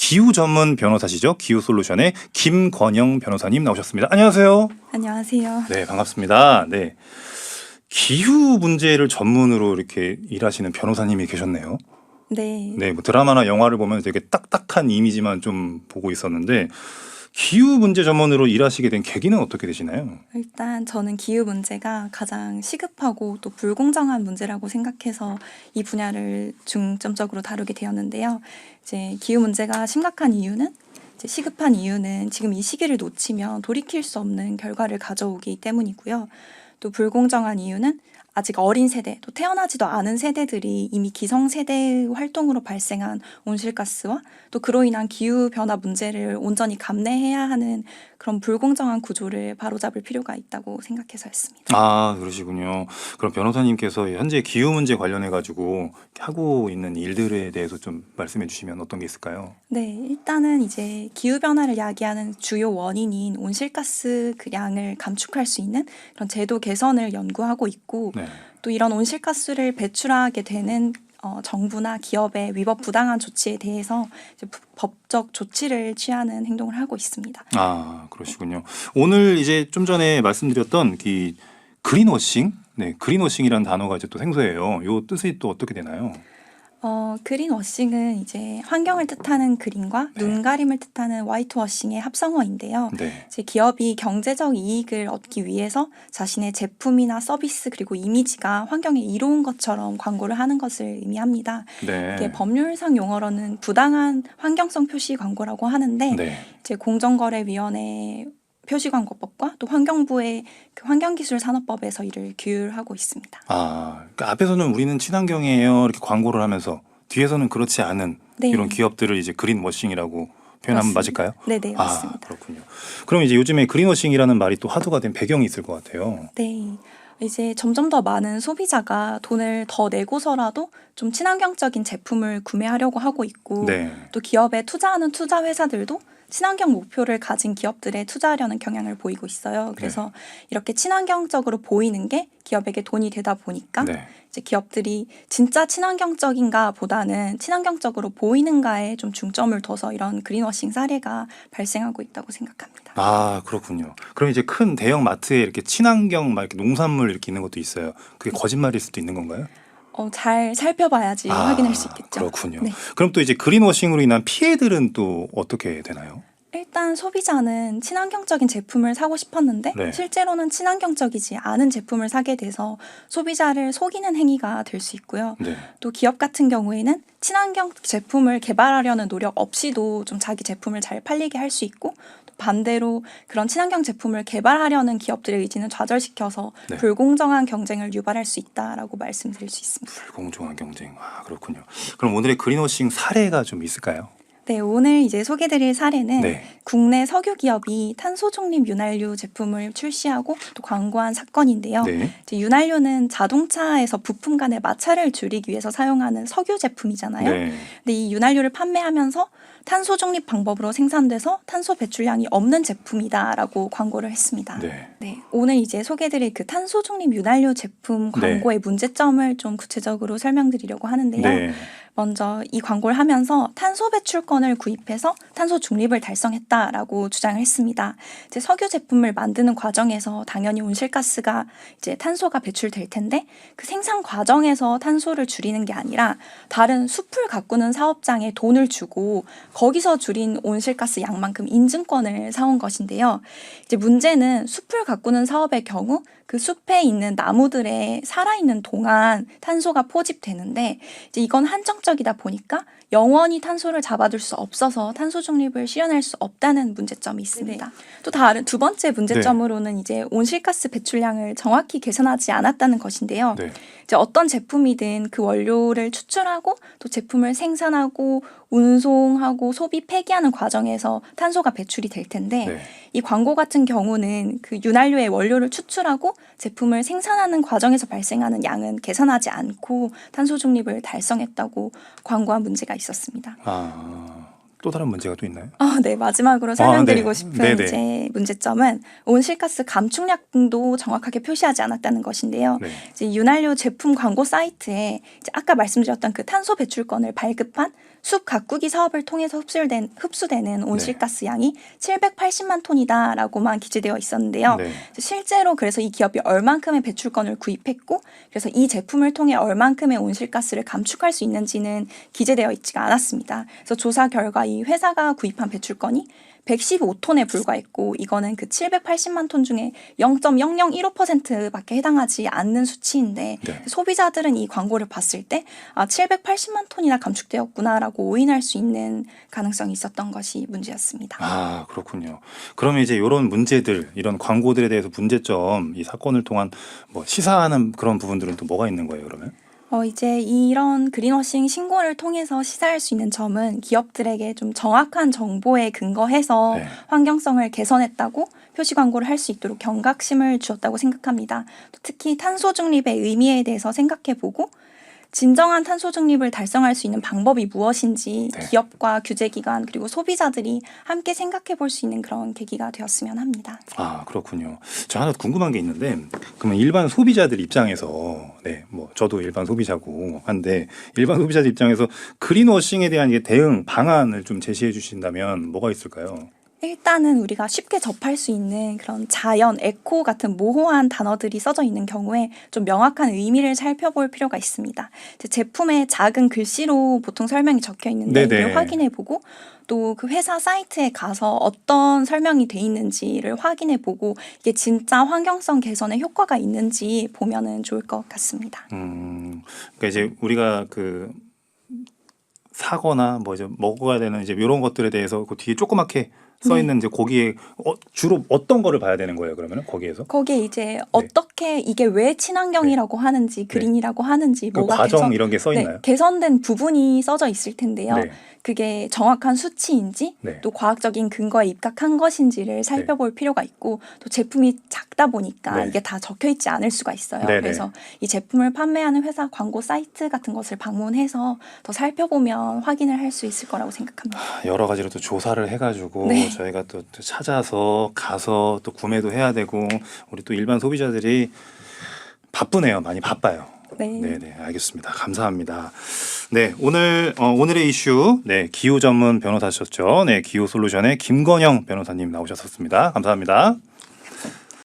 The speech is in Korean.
기후 전문 변호사시죠. 기후솔루션의 김건영 변호사님 나오셨습니다. 안녕하세요. 안녕하세요. 네, 반갑습니다. 네, 기후 문제를 전문으로 이렇게 일하시는 변호사님이 계셨네요. 네. 네, 뭐 드라마나 영화를 보면 되게 딱딱한 이미지만 좀 보고 있었는데 기후 문제 전문으로 일하시게 된 계기는 어떻게 되시나요? 일단 저는 기후 문제가 가장 시급하고 또 불공정한 문제라고 생각해서 이 분야를 중점적으로 다루게 되었는데요. 이제 기후 문제가 심각한 이유는 이제 시급한 이유는 지금 이 시기를 놓치면 돌이킬 수 없는 결과를 가져오기 때문이고요. 또 불공정한 이유는 아직 어린 세대, 또 태어나지도 않은 세대들이 이미 기성세대의 활동으로 발생한 온실가스와 또 그로 인한 기후변화 문제를 온전히 감내해야 하는 그런 불공정한 구조를 바로잡을 필요가 있다고 생각해서였습니다. 아, 그러시군요. 그럼 변호사님께서 현재 기후 문제 관련해 가지고 하고 있는 일들에 대해서 좀 말씀해 주시면 어떤 게 있을까요? 네, 일단은 이제 기후변화를 야기하는 주요 원인인 온실가스 그 양을 감축할 수 있는 그런 제도 개선을 연구하고 있고 네. 또 이런 온실가스를 배출하게 되는 정부나 기업의 위법 부당한 조치에 대해서 이제 법적 조치를 취하는 행동을 하고 있습니다. 아, 그러시군요. 오늘 이제 좀 전에 말씀드렸던 이 그린워싱, 네, 그린워싱이라는 단어가 이제 또 생소해요. 요 뜻이 또 어떻게 되나요? 그린워싱은 이제 환경을 뜻하는 그린과 네. 눈가림을 뜻하는 화이트워싱의 합성어인데요. 네. 이제 기업이 경제적 이익을 얻기 위해서 자신의 제품이나 서비스 그리고 이미지가 환경에 이로운 것처럼 광고를 하는 것을 의미합니다. 이게 네. 법률상 용어로는 부당한 환경성 표시 광고라고 하는데 네. 이제 공정거래위원회 표시광고법과 또 환경부의 그 환경기술산업법에서 이를 규율하고 있습니다. 아, 그러니까 앞에서는 우리는 친환경이에요 이렇게 광고를 하면서 뒤에서는 그렇지 않은 네. 이런 기업들을 이제 그린워싱이라고 표현하면 맞습니다. 맞을까요? 네네, 아, 맞습니다. 그렇군요. 그럼 이제 요즘에 그린워싱이라는 말이 또 화두가 된 배경이 있을 것 같아요. 네. 이제 점점 더 많은 소비자가 돈을 더 내고서라도 좀 친환경적인 제품을 구매하려고 하고 있고 네. 또 기업에 투자하는 투자 회사들도 친환경 목표를 가진 기업들에 투자하려는 경향을 보이고 있어요. 그래서 이렇게 친환경적으로 보이는 게 기업에게 돈이 되다 보니까 네. 이제 기업들이 진짜 친환경적인가 보다는 친환경적으로 보이는가에 좀 중점을 둬서 이런 그린워싱 사례가 발생하고 있다고 생각합니다. 아, 그렇군요. 그럼 이제 큰 대형 마트에 이렇게 친환경 막 이렇게 농산물 이렇게 있는 것도 있어요. 그게 거짓말일 수도 있는 건가요? 잘 살펴봐야지 확인할 수 있겠죠. 그렇군요. 네. 그럼 또 이제 그린워싱으로 인한 피해들은 또 어떻게 되나요? 일단 소비자는 친환경적인 제품을 사고 싶었는데 네. 실제로는 친환경적이지 않은 제품을 사게 돼서 소비자를 속이는 행위가 될 수 있고요. 네. 또 기업 같은 경우에는 친환경 제품을 개발하려는 노력 없이도 좀 자기 제품을 잘 팔리게 할 수 있고 또 반대로 그런 친환경 제품을 개발하려는 기업들의 의지는 좌절시켜서 네. 불공정한 경쟁을 유발할 수 있다라고 말씀드릴 수 있습니다. 불공정한 경쟁. 아, 그렇군요. 그럼 오늘의 그린워싱 사례가 좀 있을까요? 네, 오늘 이제 소개드릴 사례는 네. 국내 석유 기업이 탄소 중립 윤활유 제품을 출시하고 또 광고한 사건인데요. 네. 이제 윤활유는 자동차에서 부품 간의 마찰을 줄이기 위해서 사용하는 석유 제품이잖아요. 네. 근데 이 윤활유를 판매하면서 탄소 중립 방법으로 생산돼서 탄소 배출량이 없는 제품이다라고 광고를 했습니다. 네. 네, 오늘 이제 소개드릴 그 탄소 중립 윤활유 제품 광고의 문제점을 좀 구체적으로 설명드리려고 하는데요. 네. 먼저 이 광고를 하면서 탄소 배출권을 구입해서 탄소 중립을 달성했다라고 주장을 했습니다. 이제 석유 제품을 만드는 과정에서 당연히 온실가스가 이제 탄소가 배출될 텐데 그 생산 과정에서 탄소를 줄이는 게 아니라 다른 숲을 가꾸는 사업장에 돈을 주고 거기서 줄인 온실가스 양만큼 인증권을 사온 것인데요. 이제 문제는 숲을 가꾸는 사업의 경우 그 숲에 있는 나무들에 살아있는 동안 탄소가 포집되는데 이제 이건 한정적이다 보니까 영원히 탄소를 잡아둘 수 없어서 탄소 중립을 실현할 수 없다는 문제점이 있습니다. 또 다른 두 번째 문제점으로는 이제 온실가스 배출량을 정확히 계산하지 않았다는 것인데요. 네. 이제 어떤 제품이든 그 원료를 추출하고 또 제품을 생산하고 운송하고 소비 폐기하는 과정에서 탄소가 배출이 될 텐데 네. 이 광고 같은 경우는 그 윤활유의 원료를 추출하고 제품을 생산하는 과정에서 발생하는 양은 계산하지 않고 탄소 중립을 달성했다고 광고한 문제가 있었습니다. 또 다른 문제가 또 있나요? 네, 마지막으로 설명드리고 네. 싶은 네네. 이제 문제점은 온실가스 감축량도 정확하게 표시하지 않았다는 것인데요. 네. 이제 윤활유 제품 광고 사이트에 이제 아까 말씀드렸던 그 탄소 배출권을 발급한 숲 가꾸기 사업을 통해서 흡수되는 온실가스 양이 780만 톤이다라고만 기재되어 있었는데요. 네. 실제로 그래서 이 기업이 얼만큼의 배출권을 구입했고 그래서 이 제품을 통해 얼만큼의 온실가스를 감축할 수 있는지는 기재되어 있지가 않았습니다. 그래서 조사 결과 이 회사가 구입한 배출권이 115톤에 불과했고 이거는 그 780만 톤 중에 0.0015%밖에 해당하지 않는 수치인데 네. 소비자들은 이 광고를 봤을 때 780만 톤이나 감축되었구나라고 오인할 수 있는 가능성이 있었던 것이 문제였습니다. 아, 그렇군요. 그러면 이제 이런 문제들, 이런 광고들에 대해서 문제점, 이 사건을 통한 뭐 시사하는 그런 부분들은 또 뭐가 있는 거예요, 그러면? 이제 이런 그린워싱 신고를 통해서 시사할 수 있는 점은 기업들에게 좀 정확한 정보에 근거해서 네. 환경성을 개선했다고 표시 광고를 할 수 있도록 경각심을 주었다고 생각합니다. 특히 탄소 중립의 의미에 대해서 생각해보고 진정한 탄소 중립을 달성할 수 있는 방법이 무엇인지 네. 기업과 규제기관 그리고 소비자들이 함께 생각해 볼 수 있는 그런 계기가 되었으면 합니다. 아, 그렇군요. 저 하나 궁금한 게 있는데, 그러면 일반 소비자들 입장에서, 네, 뭐 저도 일반 소비자고 한데, 일반 소비자들 입장에서 그린워싱에 대한 이게 대응 방안을 좀 제시해 주신다면 뭐가 있을까요? 일단은 우리가 쉽게 접할 수 있는 그런 자연, 에코 같은 모호한 단어들이 써져 있는 경우에 좀 명확한 의미를 살펴볼 필요가 있습니다. 제품에 작은 글씨로 보통 설명이 적혀 있는데 네네. 이를 확인해보고 또 그 회사 사이트에 가서 어떤 설명이 돼 있는지를 확인해보고 이게 진짜 환경성 개선에 효과가 있는지 보면은 좋을 것 같습니다. 그러니까 이제 우리가 그 사거나 뭐 이제 먹어야 되는 이제 이런 것들에 대해서 그 뒤에 조그맣게 써 있는 이제 거기에 주로 어떤 거를 봐야 되는 거예요, 그러면은 거기에서? 거기에 이제 어떻게 이게 왜 친환경이라고 하는지 그린이라고 하는지 그 뭐가 과정 이런 게 써 네, 있나요? 개선된 부분이 써져 있을 텐데요. 네. 그게 정확한 수치인지 네. 또 과학적인 근거에 입각한 것인지를 살펴볼 필요가 있고 또 제품이 작다 보니까 네. 이게 다 적혀 있지 않을 수가 있어요. 네네. 그래서 이 제품을 판매하는 회사 광고 사이트 같은 것을 방문해서 더 살펴보면 확인을 할 수 있을 거라고 생각합니다. 여러 가지로 또 조사를 해가지고 네. 저희가 또 찾아서 가서 또 구매도 해야 되고 우리 또 일반 소비자들이 바쁘네요. 많이 바빠요. 네. 네, 알겠습니다. 감사합니다. 네, 오늘의 이슈, 네, 기후 전문 변호사셨죠. 네, 기후 솔루션의 김건영 변호사님 나오셨습니다. 감사합니다.